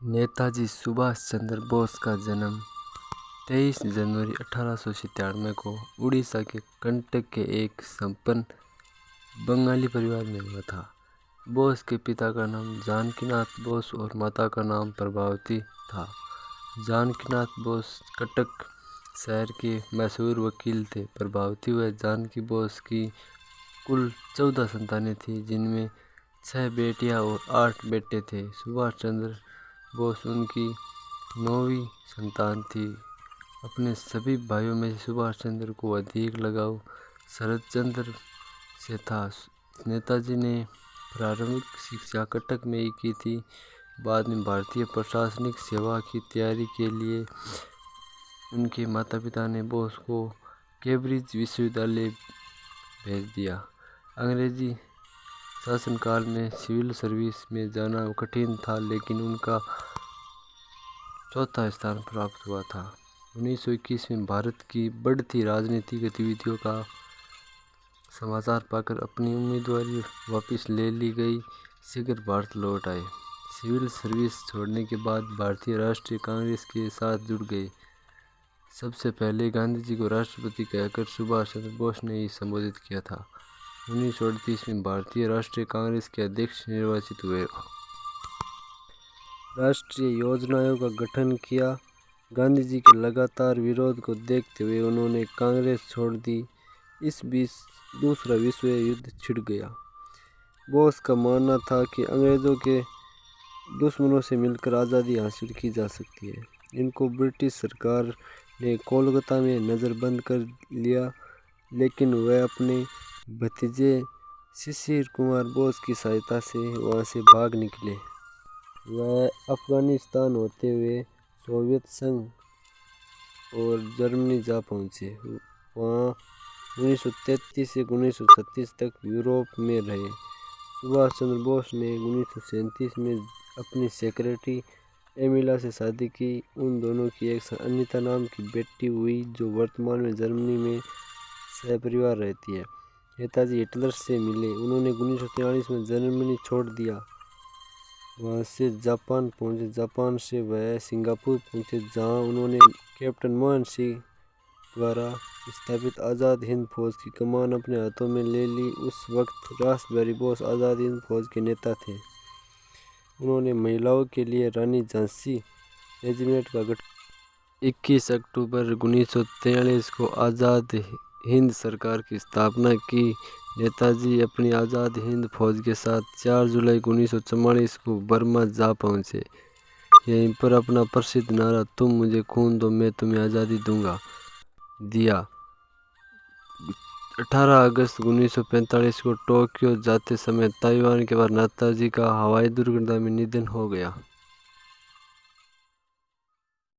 नेताजी सुभाष चंद्र बोस का जन्म 23 जनवरी 1897 को उड़ीसा के कंटक के एक संपन्न बंगाली परिवार में हुआ था। बोस के पिता का नाम जानकीनाथ बोस और माता का नाम प्रभावती था। जानकीनाथ बोस कटक शहर के मशहूर वकील थे। प्रभावती व जानकी बोस की कुल 14 संतानें थीं, जिनमें 6 बेटियां और 8 बेटे थे। सुभाष चंद्र बोस उनकी 9वीं संतान थी। अपने सभी भाइयों में से सुभाष चंद्र को अधिक लगाव शरद चंद्र से था। नेताजी ने प्रारंभिक शिक्षा कटक में ही की थी। बाद में भारतीय प्रशासनिक सेवा की तैयारी के लिए उनके माता पिता ने बोस को कैम्ब्रिज विश्वविद्यालय भेज दिया। अंग्रेजी शासनकाल में सिविल सर्विस में जाना कठिन था, लेकिन उनका चौथा स्थान प्राप्त हुआ था। 1921 में भारत की बढ़ती राजनीतिक गतिविधियों का समाचार पाकर अपनी उम्मीदवारी वापस ले ली गई। शीघ्र भारत लौट आए। सिविल सर्विस छोड़ने के बाद भारतीय राष्ट्रीय कांग्रेस के साथ जुड़ गए। सबसे पहले गांधी जी को राष्ट्रपति कहकर सुभाष चंद्र बोस ने ही संबोधित किया था। 1938 में भारतीय राष्ट्रीय कांग्रेस के अध्यक्ष निर्वाचित हुए। राष्ट्रीय योजना आयोग का गठन किया। गांधी जी के लगातार विरोध को देखते हुए उन्होंने कांग्रेस छोड़ दी। इस बीच दूसरा विश्व युद्ध छिड़ गया। बोस का मानना था कि अंग्रेज़ों के दुश्मनों से मिलकर आज़ादी हासिल की जा सकती है। इनको ब्रिटिश सरकार ने कोलकाता में नज़रबंद कर लिया, लेकिन वह अपने भतीजे शिशिर कुमार बोस की सहायता से वहां से भाग निकले। वह अफगानिस्तान होते हुए सोवियत संघ और जर्मनी जा पहुँचे। वहाँ 1933 से 1936 तक यूरोप में रहे। सुभाष चंद्र बोस ने 1937 में अपनी सेक्रेटरी एमिला से शादी की। उन दोनों की एक अनीता नाम की बेटी हुई, जो वर्तमान में जर्मनी में सहपरिवार रहती है। नेताजी हिटलर से मिले। उन्होंने 1943 में जर्मनी छोड़ दिया। वहाँ से जापान पहुँचे। जापान से वह सिंगापुर पहुँचे, जहाँ उन्होंने कैप्टन मोहन सिंह द्वारा स्थापित आज़ाद हिंद फौज की कमान अपने हाथों में ले ली। उस वक्त रास बिहारी बोस आज़ाद हिंद फौज के नेता थे। उन्होंने महिलाओं के लिए रानी झांसी रेजिमेंट का गठन 21 अक्टूबर 1943 को आज़ाद हिंद सरकार की स्थापना की। नेताजी अपनी आज़ाद हिंद फौज के साथ 4 जुलाई 1944 को बर्मा जा पहुँचे। यहीं पर अपना प्रसिद्ध नारा "तुम मुझे खून दो, मैं तुम्हें आज़ादी दूंगा" दिया। 18 अगस्त 1945 को टोक्यो जाते समय ताइवान के बाद नेताजी का हवाई दुर्घटना में निधन हो गया।